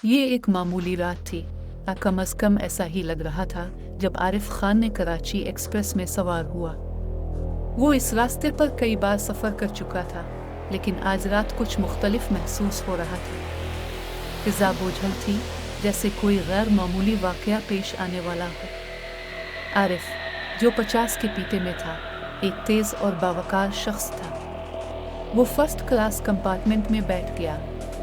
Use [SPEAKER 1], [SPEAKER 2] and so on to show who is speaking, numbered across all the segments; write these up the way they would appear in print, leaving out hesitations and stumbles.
[SPEAKER 1] ये एक मामूली रात थी, कम अज़ कम ऐसा ही लग रहा था जब आरिफ खान ने कराची एक्सप्रेस में सवार हुआ। वो इस रास्ते पर कई बार सफ़र कर चुका था, लेकिन आज रात कुछ मुख्तलिफ महसूस हो रहा था। फ़िज़ा बोझल थी, जैसे कोई गैर मामूली वाक़या पेश आने वाला हो। आरिफ, जो 50 के पीते में था, एक तेज़ और बावकार शख्स था। वो फर्स्ट क्लास कंपार्टमेंट में बैठ गया,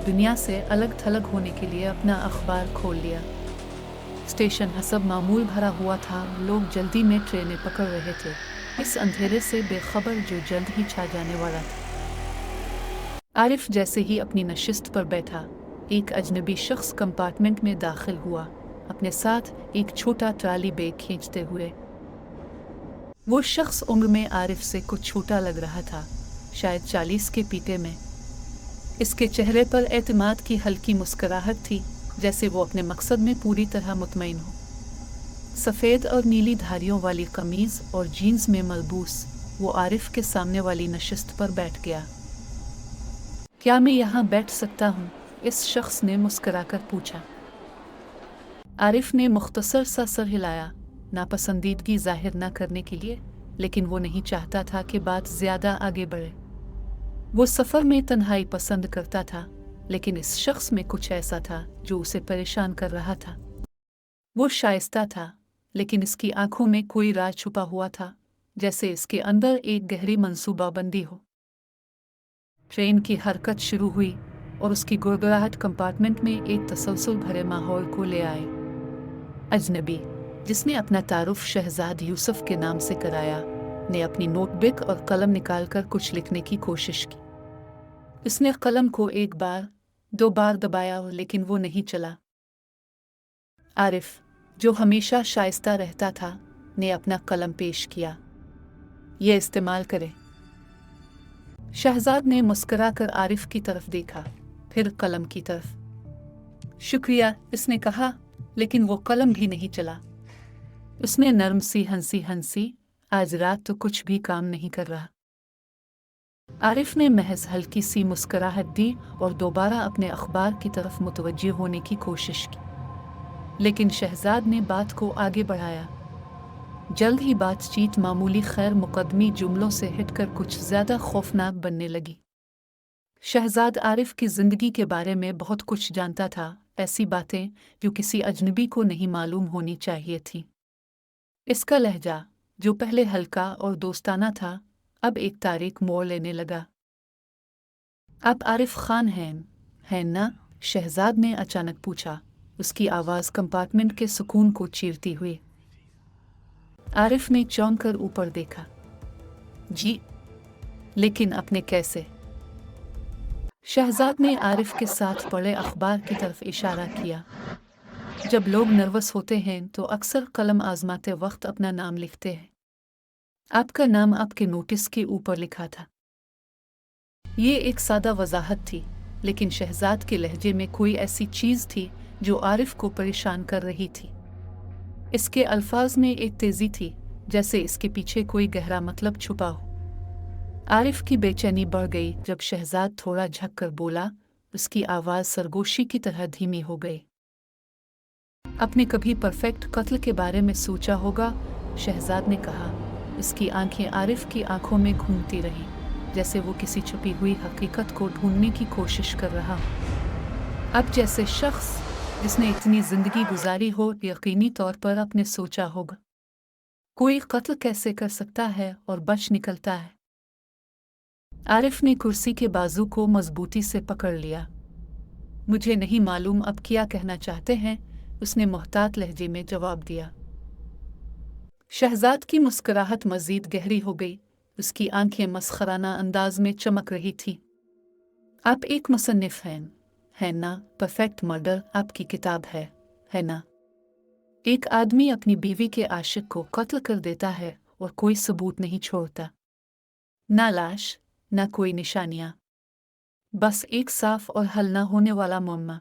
[SPEAKER 1] दुनिया से अलग थलग होने के लिए अपना अखबार खोल लिया। स्टेशन हसब मामूल भरा हुआ था, लोग जल्दी में ट्रेनें पकड़ रहे थे, इस अंधेरे से बेखबर जो जल्द ही छा जाने वाला था। आरिफ जैसे ही अपनी नशिस्त पर बैठा, एक अजनबी शख्स कंपार्टमेंट में दाखिल हुआ, अपने साथ एक छोटा ट्राली बैग खींचते हुए। वो शख्स उम्र में आरिफ से कुछ छोटा लग रहा था, शायद 40 के पीते में। इसके चेहरे पर एतमाद की हल्की मुस्कुराहट थी, जैसे वो अपने मकसद में पूरी तरह मुतमईन हो। सफ़ेद और नीली धारियों वाली कमीज़ और जीन्स में मलबूस वो आरिफ के सामने वाली नशिस्त पर बैठ गया। क्या मैं यहाँ बैठ सकता हूँ? इस शख्स ने मुस्कुराकर पूछा। आरिफ ने मुख्तसर सा सर हिलाया, नापसंदीदगी जाहिर न करने के लिए, लेकिन वो नहीं चाहता था कि बात ज़्यादा आगे बढ़े। वो सफ़र में तन्हाई पसंद करता था, लेकिन इस शख्स में कुछ ऐसा था जो उसे परेशान कर रहा था। वो शाइस्ता था, लेकिन इसकी आंखों में कोई राज छुपा हुआ था, जैसे इसके अंदर एक गहरी मंसूबाबंदी हो। ट्रेन की हरकत शुरू हुई और उसकी गुड़गुड़ाहट कंपार्टमेंट में एक तसलसल भरे माहौल को ले आए। अजनबी, जिसने अपना तारुफ शहजाद यूसुफ के नाम से कराया, ने अपनी नोटबुक और कलम निकालकर कुछ लिखने की कोशिश की। उसने कलम को एक बार, दो बार दबाया, लेकिन वो नहीं चला। आरिफ, जो हमेशा शाइस्ता रहता था, ने अपना कलम पेश किया। ये इस्तेमाल करे। शहजाद ने मुस्कुराकर आरिफ की तरफ देखा, फिर कलम की तरफ। शुक्रिया, इसने कहा, लेकिन वो कलम भी नहीं चला। उसने नर्म सी हंसी, आज रात तो कुछ भी काम नहीं कर रहा। आरिफ ने महज हल्की सी मुस्कुराहट दी और दोबारा अपने अखबार की तरफ मुतवज्जे होने की कोशिश की, लेकिन शहजाद ने बात को आगे बढ़ाया। जल्द ही बातचीत मामूली खैर मुकदमी जुमलों से हटकर कुछ ज़्यादा खौफनाक बनने लगी। शहजाद आरिफ की ज़िंदगी के बारे में बहुत कुछ जानता था, ऐसी बातें जो किसी अजनबी को नहीं मालूम होनी चाहिए थी। इसका लहजा, जो पहले हल्का और दोस्ताना था, अब एक तारीख मोड़ लेने लगा। आप आरिफ खान हैं ना? शहजाद ने अचानक पूछा, उसकी आवाज़ कंपार्टमेंट के सुकून को चीरती हुई। आरिफ ने चौंक कर ऊपर देखा। जी, लेकिन अपने कैसे? शहजाद ने आरिफ के साथ पड़े अखबार की तरफ इशारा किया। जब लोग नर्वस होते हैं तो अक्सर कलम आजमाते वक्त अपना नाम लिखते हैं। आपका नाम आपके नोटिस के ऊपर लिखा था। ये एक सादा वजाहत थी, लेकिन शहजाद के लहजे में कोई ऐसी चीज़ थी जो आरिफ को परेशान कर रही थी। इसके अल्फाज में एक तेज़ी थी, जैसे इसके पीछे कोई गहरा मतलब छुपा हो। आरिफ की बेचैनी बढ़ गई जब शहजाद थोड़ा झक कर बोला, उसकी आवाज़ सरगोशी की तरह धीमी हो गई। आपने कभी परफेक्ट कत्ल के बारे में सोचा होगा? शहजाद ने कहा। उसकी आंखें आरिफ की आंखों में घूमती रहीं, जैसे वो किसी छुपी हुई हकीकत को ढूंढने की कोशिश कर रहा हो। अब जैसे शख्स जिसने इतनी जिंदगी गुजारी हो, यकीनी तौर पर आपने सोचा होगा, कोई कत्ल कैसे कर सकता है और बच निकलता है। आरिफ ने कुर्सी के बाजू को मजबूती से पकड़ लिया। मुझे नहीं मालूम अब क्या कहना चाहते हैं, उसने मोहतात लहजे में जवाब दिया। शहजाद की मुस्कुराहट मजीद गहरी हो गई, उसकी आंखें मस्खराना अंदाज में चमक रही थी। आप एक मुसन्निफ हैं ना? परफेक्ट मर्डर आपकी किताब है ना? एक आदमी अपनी बीवी के आशिक को कत्ल कर देता है और कोई सबूत नहीं छोड़ता, ना लाश, ना कोई निशानियां, बस एक साफ और हल न होने वाला मुअम्मा।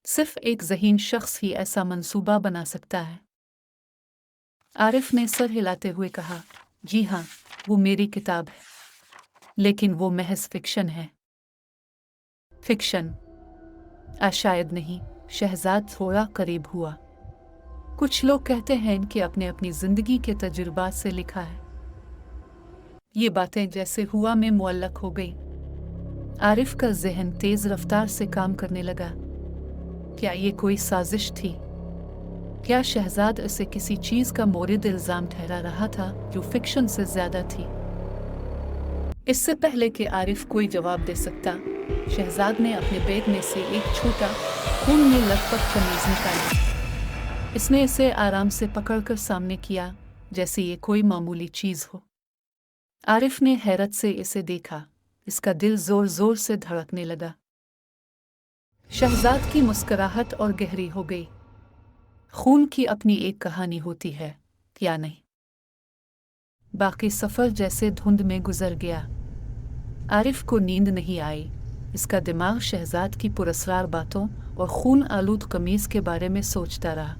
[SPEAKER 1] सिर्फ एक ज़हीन शख्स ही ऐसा मंसूबा बना सकता है। आरिफ ने सर हिलाते हुए कहा, जी हाँ, वो मेरी किताब है, लेकिन वो महज फिक्शन है। फिक्शन? शायद नहीं, शहजाद थोड़ा करीब हुआ। कुछ लोग कहते हैं कि अपने अपनी जिंदगी के तजुर्बात से लिखा है। ये बातें जैसे हुआ में मुअल्लक हो गई। आरिफ का जहन तेज रफ्तार से काम करने लगा। क्या ये कोई साजिश थी? क्या शहजाद उसे किसी चीज का मोरिद इल्जाम ठहरा रहा था जो फिक्शन से ज्यादा थी? इससे पहले कि आरिफ कोई जवाब दे सकता, शहजाद ने अपने बैग में से एक छोटा खून में लथपथ कमीज निकाली। इसने इसे आराम से पकड़कर सामने किया, जैसे ये कोई मामूली चीज हो। आरिफ ने हैरत से इसे देखा। इसका दिल जोर जोर से धड़कने लगा। शहजाद की मुस्कुराहट और गहरी हो गई। खून की अपनी एक कहानी होती है, क्या नहीं? बाकी सफर जैसे धुंध में गुजर गया। आरिफ को नींद नहीं आई। इसका दिमाग शहजाद की पुरस्कार बातों और खून आलूद कमीज के बारे में सोचता रहा।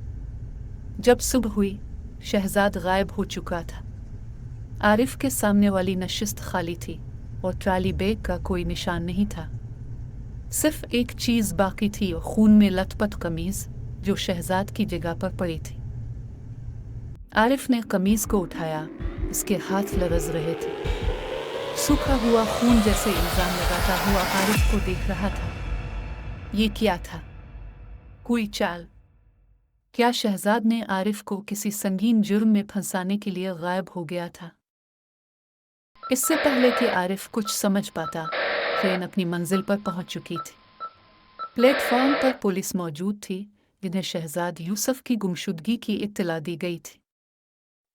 [SPEAKER 1] जब सुबह हुई, शहजाद गायब हो चुका था। आरिफ के सामने वाली नशिस्त खाली थी और ट्राली बैग का कोई निशान नहीं था। सिर्फ एक चीज बाकी थी, खून में लथपथ कमीज जो शहजाद की जगह पर पड़ी थी। आरिफ ने कमीज को उठाया। इसके हाथ लरज रहे थे। सूखा हुआ खून जैसे इल्जाम लगाता हुआ आरिफ को देख रहा था। ये क्या था? कोई चाल? क्या शहजाद ने आरिफ को किसी संगीन जुर्म में फंसाने के लिए गायब हो गया था? इससे पहले कि आरिफ कुछ समझ पाता, ट्रेन अपनी मंजिल पर पहुंच चुकी थी। प्लेटफॉर्म पर पुलिस मौजूद थी, जिन्हें शहजाद यूसुफ की गुमशुदगी की इत्तला दी गई थी।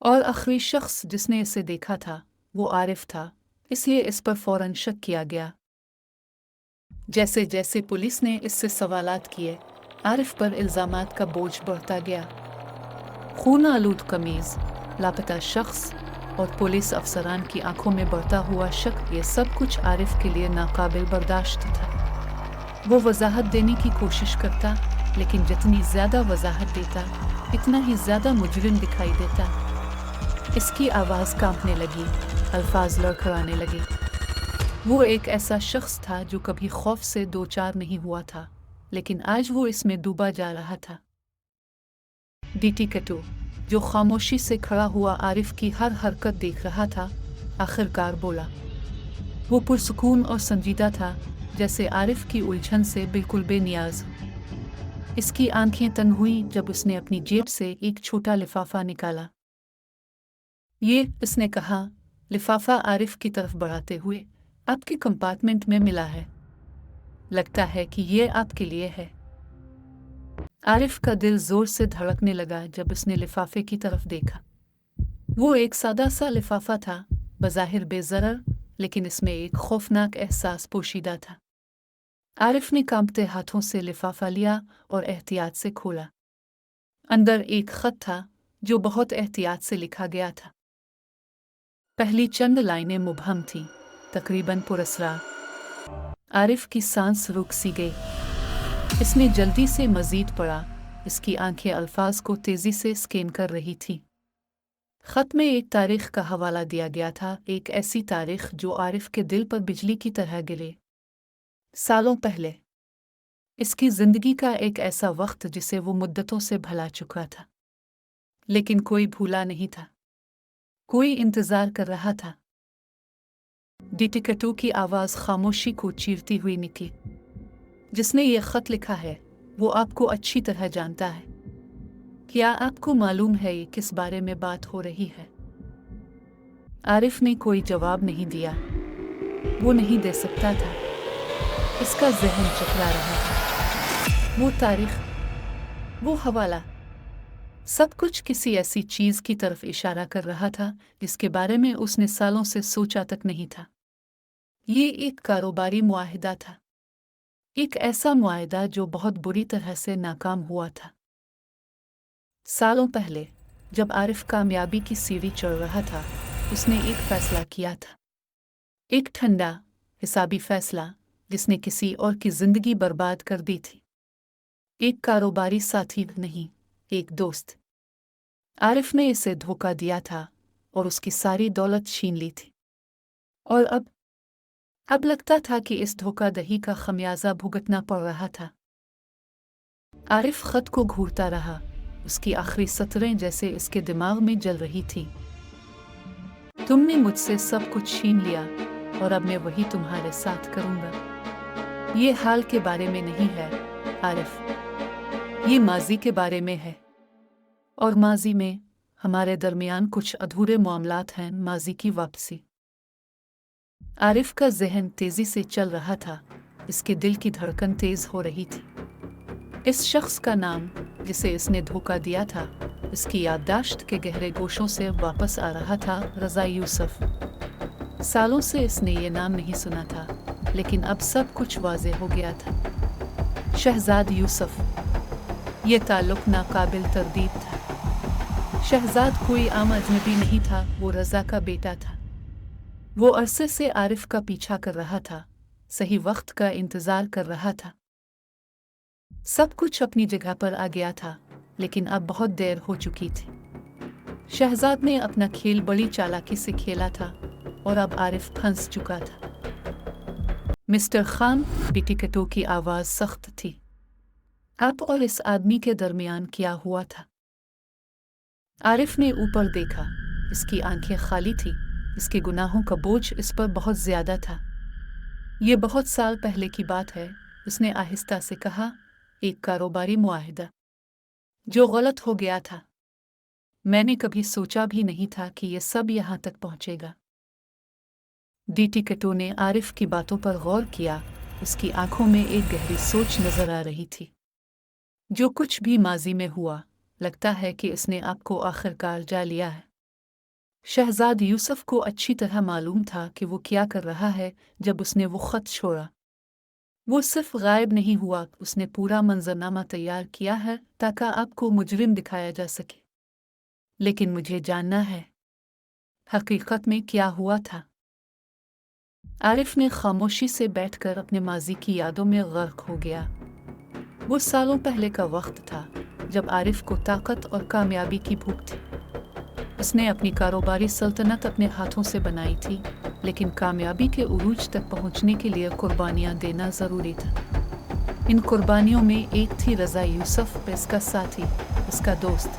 [SPEAKER 1] और आखिरी शख्स जिसने इसे देखा था वो आरिफ था, इसलिए इस पर फौरन शक किया गया। जैसे जैसे पुलिस ने इससे सवालात किए, आरिफ पर इल्जामात का बोझ बढ़ता गया। खून आलूद कमीज, लापता शख्स और पुलिस अफसरान की आंखों में बढ़ता हुआ शक, ये सब कुछ आरिफ के लिए नाकाबिल बर्दाश्त था। वो वजाहत देने की कोशिश करता, लेकिन जितनी ज्यादा वजाहत देता, इतना ही ज्यादा मुजरिम दिखाई देता। इसकी आवाज़ कांपने लगी, अल्फाज लड़खड़ाने लगे। वो एक ऐसा शख्स था जो कभी खौफ से दो चार नहीं हुआ था, लेकिन आज वो इसमें डूबा जा रहा था। डीटी कटू, जो खामोशी से खड़ा हुआ आरिफ की हर हरकत देख रहा था, आखिरकार बोला। वो पुरसुकून और संजीदा था, जैसे आरिफ की उलझन से बिल्कुल बेनियाज। इसकी आंखें तंग हुई जब उसने अपनी जेब से एक छोटा लिफाफा निकाला। ये, इसने कहा, लिफाफा आरिफ की तरफ बढ़ाते हुए, आपके कंपार्टमेंट में मिला है। लगता है कि ये आपके लिए है। आरिफ का दिल जोर से धड़कने लगा जब उसने लिफाफे की तरफ देखा। वो एक सादा सा लिफाफा था, बज़ाहिर बेज़रर, लेकिन इसमें एक खौफनाक एहसास पोशीदा था। आरिफ ने कांपते हाथों से लिफाफा लिया और एहतियात से खोला। अंदर एक खत था जो बहुत एहतियात से लिखा गया था। पहली चंद लाइनें मुबहम थीं, तकरीबन पुरस्कार। आरिफ की सांस रुक सी गई। इसने जल्दी से मजीद पढ़ा। इसकी आंखें अल्फाज को तेजी से स्कैन कर रही थीं। खत में एक तारीख का हवाला दिया गया था, एक ऐसी तारीख जो आरिफ के दिल पर बिजली की तरह गिरे। सालों पहले। इसकी जिंदगी का एक ऐसा वक्त जिसे वो मुद्दतों से भुला चुका था। लेकिन कोई भूला नहीं था। कोई इंतजार कर रहा था। डिटिकटू की आवाज खामोशी को चीरती हुई निकली। जिसने ये खत लिखा है वो आपको अच्छी तरह जानता है। क्या आपको मालूम है ये किस बारे में बात हो रही है? आरिफ ने कोई जवाब नहीं दिया। वो नहीं दे सकता था। इसका जहन चकरा रहा था। वो तारीख, वो हवाला, सब कुछ किसी ऐसी चीज की तरफ इशारा कर रहा था जिसके बारे में उसने सालों से सोचा तक नहीं था। ये एक कारोबारी मुआहिदा था। एक ऐसा मुआहिदा जो बहुत बुरी तरह से नाकाम हुआ था। सालों पहले जब आरिफ कामयाबी की सीढ़ी चढ़ रहा था, उसने एक फैसला किया था। एक ठंडा, हिसाबी फैसला जिसने किसी और की जिंदगी बर्बाद कर दी थी। एक कारोबारी साथी नहीं, एक दोस्त। आरिफ ने इसे धोखा दिया था और उसकी सारी दौलत छीन ली थी। और अब लगता था कि इस धोखाधड़ी का खमियाजा भुगतना पड़ रहा था। आरिफ खत को घूरता रहा। उसकी आखिरी सतरें जैसे इसके दिमाग में जल रही थी। तुमने मुझसे सब कुछ छीन लिया और अब मैं वही तुम्हारे साथ करूंगा। ये हाल के बारे में नहीं है आरिफ, ये माजी के बारे में है। और माजी में हमारे दरमियान कुछ अधूरे मामलात हैं, माजी की वापसी। आरिफ का जहन तेजी से चल रहा था, इसके दिल की धड़कन तेज हो रही थी। इस शख्स का नाम जिसे इसने धोखा दिया था, इसकी याददाश्त के गहरे गोशों से वापस आ रहा था, रज़ा यूसुफ। सालों से इसने ये नाम नहीं सुना था, लेकिन अब सब कुछ वाज़ेह हो गया था। शहजाद यूसुफ, ये ताल्लुक़ नाकाबिल तरदीद था। शहजाद कोई आम अजनबी नहीं था, वो रज़ा का बेटा था। वो अरसे से आरिफ का पीछा कर रहा था, सही वक्त का इंतज़ार कर रहा था। सब कुछ अपनी जगह पर आ गया था, लेकिन अब बहुत देर हो चुकी थी। शहजाद ने अपना खेल बड़ी चालाकी से खेला था और अब आरिफ फंस चुका था। मिस्टर खान, टिकटों की आवाज़ सख्त थी। आप और इस आदमी के दरमियान क्या हुआ था? आरिफ ने ऊपर देखा। इसकी आंखें खाली थी। इसके गुनाहों का बोझ इस पर बहुत ज्यादा था। ये बहुत साल पहले की बात है, उसने आहिस्ता से कहा। एक कारोबारी मुआहिदा जो गलत हो गया था। मैंने कभी सोचा भी नहीं था कि यह सब यहाँ तक पहुँचेगा। टिकटों ने आरिफ की बातों पर गौर किया। उसकी आंखों में एक गहरी सोच नजर आ रही थी। जो कुछ भी माजी में हुआ, लगता है कि इसने आपको आखिरकार जा लिया है। शहजाद यूसुफ को अच्छी तरह मालूम था कि वो क्या कर रहा है जब उसने वो खत छोड़ा। वो सिर्फ गायब नहीं हुआ, उसने पूरा मंजरनामा तैयार किया है ताकि आपको मुजरिम दिखाया जा सके। लेकिन मुझे जानना है, हकीकत में क्या हुआ था। आरिफ ने खामोशी से बैठकर अपने माजी की यादों में गर्क हो गया। वो सालों पहले का वक्त था जब आरिफ को ताकत और कामयाबी की भूख थी। उसने अपनी कारोबारी सल्तनत अपने हाथों से बनाई थी, लेकिन कामयाबी के उरूज तक पहुंचने के लिए कुर्बानियां देना ज़रूरी था। इन कुर्बानियों में एक थी रज़ा यूसुफ, इसका साथी, उसका दोस्त।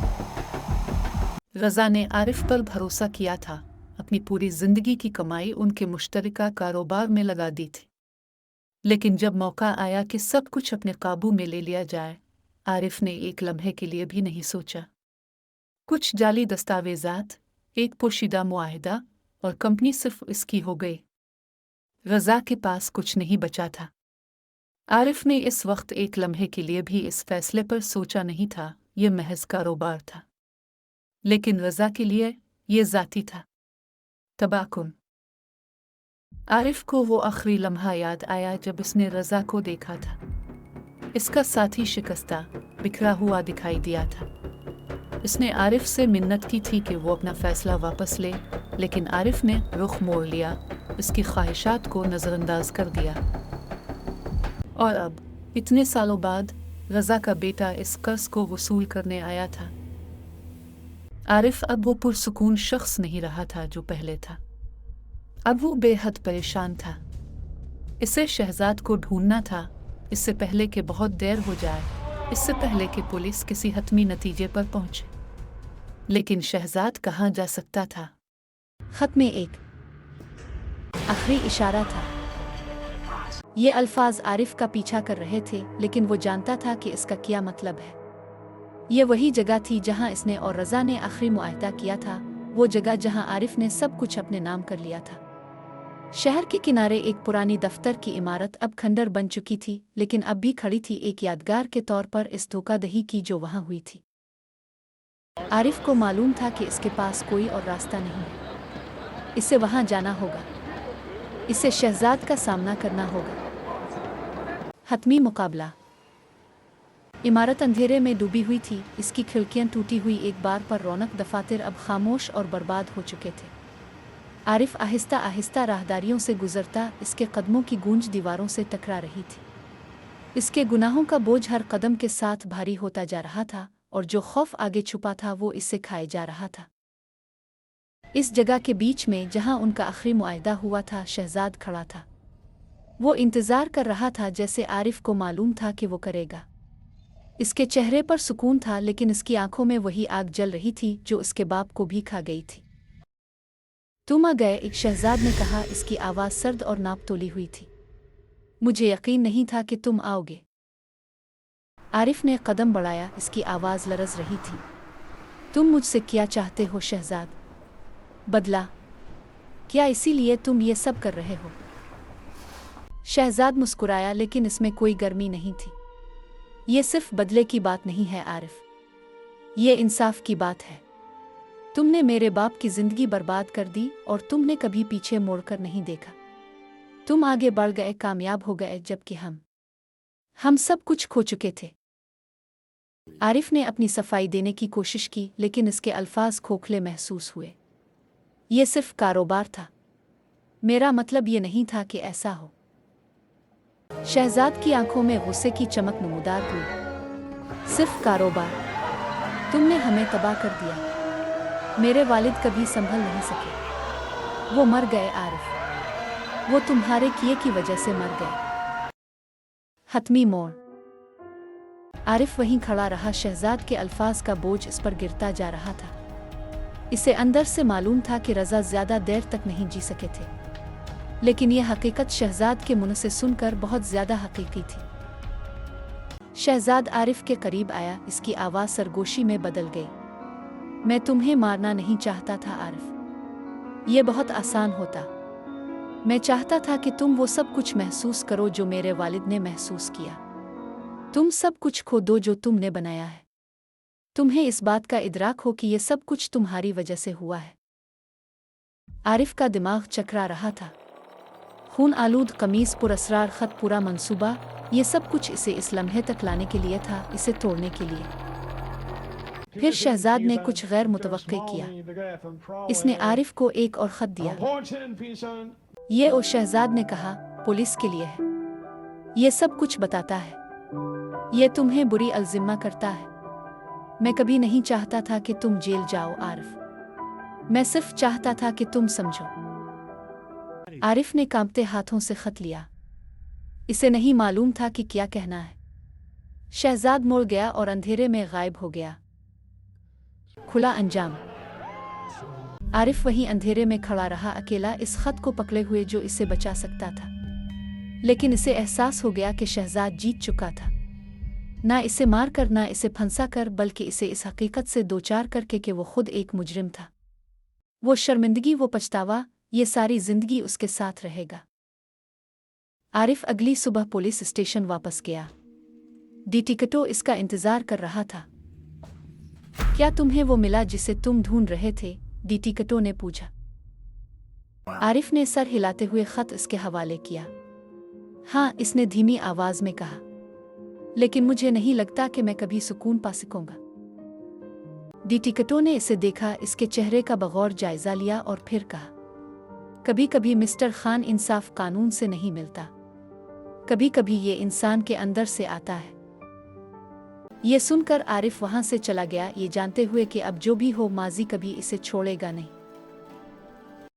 [SPEAKER 1] रज़ा ने आरिफ पर भरोसा किया था, अपनी पूरी ज़िंदगी की कमाई उनके मुश्तरका कारोबार में लगा दी थी। लेकिन जब मौका आया कि सब कुछ अपने काबू में ले लिया जाए, आरिफ ने एक लम्हे के लिए भी नहीं सोचा। कुछ जाली दस्तावेज़ात, एक पोशीदा मुआहिदा और कंपनी सिर्फ इसकी हो गई। रज़ा के पास कुछ नहीं बचा था। आरिफ ने इस वक्त एक लम्हे के लिए भी इस फैसले पर सोचा नहीं था, यह महज कारोबार था। लेकिन रज़ा के लिए यह ज़ाती था। तबाकुन। आरिफ को वो आखिरी लम्हा याद आया जब उसने रज़ा को देखा था। इसका साथी शिकस्ता, बिखरा हुआ दिखाई दिया था। इसने आरिफ से मिन्नत की थी कि वो अपना फैसला वापस ले, लेकिन आरिफ ने रुख मोड़ लिया, उसकी ख्वाहिशात को नज़रअंदाज कर दिया। और अब इतने सालों बाद रज़ा का बेटा इस कर्ज को वसूल करने आया था। आरिफ अब वो पुरसुकून शख्स नहीं रहा था जो पहले था। अब वो बेहद परेशान था। इसे शहजाद को ढूंढना था, इससे पहले कि बहुत देर हो जाए, इससे पहले कि पुलिस किसी हतमी नतीजे पर पहुंचे। लेकिन शहजाद कहाँ जा सकता था?
[SPEAKER 2] खत में एक आखिरी इशारा था। ये अल्फाज आरिफ का पीछा कर रहे थे, लेकिन वो जानता था कि इसका क्या मतलब है। ये वही जगह थी जहाँ इसने और रज़ा ने आखिरी मुआहिदा किया था, वो जगह जहाँ आरिफ ने सब कुछ अपने नाम कर लिया था। शहर के किनारे एक पुरानी दफ्तर की इमारत अब खंडर बन चुकी थी, लेकिन अब भी खड़ी थी एक यादगार के तौर पर इस धोखाधड़ी की जो वहाँ हुई थी। आरिफ को मालूम था कि इसके पास कोई और रास्ता नहीं है। इसे वहाँ जाना होगा। इसे शहजाद का सामना करना होगा। हतमी मुकाबला। इमारत अंधेरे में डूबी हुई थी, इसकी खिड़कियाँ टूटी हुई, एक बार पर रौनक दफातर अब खामोश और बर्बाद हो चुके थे। आरिफ आहिस्ता आहिस्ता राहदारियों से गुजरता, इसके कदमों की गूंज दीवारों से टकरा रही थी। इसके गुनाहों का बोझ हर कदम के साथ भारी होता जा रहा था, और जो खौफ आगे छुपा था वो इससे खाए जा रहा था। इस जगह के बीच में जहां उनका आखिरी मुआहिदा हुआ था, शहजाद खड़ा था। वो इंतज़ार कर रहा था, जैसे आरिफ को मालूम था कि वो करेगा। इसके चेहरे पर सुकून था, लेकिन इसकी आंखों में वही आग जल रही थी जो उसके बाप को भी खा गई थी। तुम आ गए, एक शहजाद ने कहा। इसकी आवाज़ सर्द और नाप तोली हुई थी। मुझे यकीन नहीं था कि तुम आओगे। आरिफ ने कदम बढ़ाया, इसकी आवाज़ लरज रही थी। तुम मुझसे क्या चाहते हो शहजाद? बदला? क्या इसीलिए तुम ये सब कर रहे हो? शहजाद मुस्कुराया, लेकिन इसमें कोई गर्मी नहीं थी। ये सिर्फ बदले की बात नहीं है आरिफ, ये इंसाफ की बात है। तुमने मेरे बाप की जिंदगी बर्बाद कर दी और तुमने कभी पीछे मोड़कर नहीं देखा। तुम आगे बढ़ गए, कामयाब हो गए, जबकि हम सब कुछ खो चुके थे। आरिफ ने अपनी सफाई देने की कोशिश की, लेकिन इसके अल्फाज खोखले महसूस हुए। ये सिर्फ कारोबार था। मेरा मतलब ये नहीं था कि ऐसा हो। शहजाद की आंखों में गुस्से की चमक नमूदार हुई। सिर्फ कारोबार? तुमने हमें तबाह कर दिया। मेरे वालिद कभी संभल नहीं सके। वो मर गए आरिफ, वो तुम्हारे किए की वजह से मर गए। हतमी मोड़। आरिफ वहीं खड़ा रहा। शहजाद के अल्फाज का बोझ इस पर गिरता जा रहा था। इसे अंदर से मालूम था कि रज़ा ज्यादा देर तक नहीं जी सके थे, लेकिन यह हकीकत शहजाद के मुंह से सुनकर बहुत ज्यादा हकीकी थी। शहजाद आरिफ के करीब आया, इसकी आवाज़ सरगोशी में बदल गई। मैं तुम्हें मारना नहीं चाहता था आरिफ, ये बहुत आसान होता। मैं चाहता था कि तुम वो सब कुछ महसूस करो जो मेरे वालिद ने महसूस किया। तुम सब कुछ खो दो जो तुमने बनाया है। तुम्हें इस बात का इदराक हो कि ये सब कुछ तुम्हारी वजह से हुआ है। आरिफ का दिमाग चकरा रहा था। खून आलूद कमीज, पुरअसरार खत, पूरा मंसूबा, ये सब कुछ इसे इस लम्हे तक लाने के लिए था, इसे तोड़ने के लिए। फिर शहजाद ने कुछ गैर मुतवक्के किया। इसने आरिफ को एक और खत दिया। ये ओ शहजाद ने कहा, पुलिस के लिए है। ये सब कुछ बताता है। ये तुम्हें बुरी अल्जिम्मा करता है। मैं कभी नहीं चाहता था कि तुम जेल जाओ आरिफ, मैं सिर्फ चाहता था कि तुम समझो। आरिफ ने कांपते हाथों से खत लिया। इसे नहीं मालूम था कि क्या कहना है। शहजाद मुड़ गया और अंधेरे में गायब हो गया। खुला अंजाम। आरिफ वहीं अंधेरे में खड़ा रहा, अकेला, इस खत को पकड़े हुए जो इसे बचा सकता था। लेकिन इसे एहसास हो गया कि शहजाद जीत चुका था। ना इसे मार कर, ना इसे फंसा कर, बल्कि इसे इस हकीकत से दो चार करके कि वो खुद एक मुजरिम था। वो शर्मिंदगी, वो पछतावा, ये सारी जिंदगी उसके साथ रहेगा। आरिफ अगली सुबह पुलिस स्टेशन वापस गया। डिटेक्टिव इसका इंतजार कर रहा था। क्या तुम्हें वो मिला जिसे तुम ढूंढ रहे थे? डिटेक्टिव ने पूछा। आरिफ ने सर हिलाते हुए खत इसके हवाले किया। हाँ, इसने धीमी आवाज में कहा, लेकिन मुझे नहीं लगता कि मैं कभी सुकून पा सकूंगा। डिटेक्टिव ने इसे देखा, इसके चेहरे का बगौर जायजा लिया और फिर कहा, कभी कभी मिस्टर खान, इंसाफ कानून से नहीं मिलता, कभी कभी ये इंसान के अंदर से आता है। ये सुनकर आरिफ वहां से चला गया, ये जानते हुए कि अब जो भी हो, माजी कभी इसे छोड़ेगा नहीं।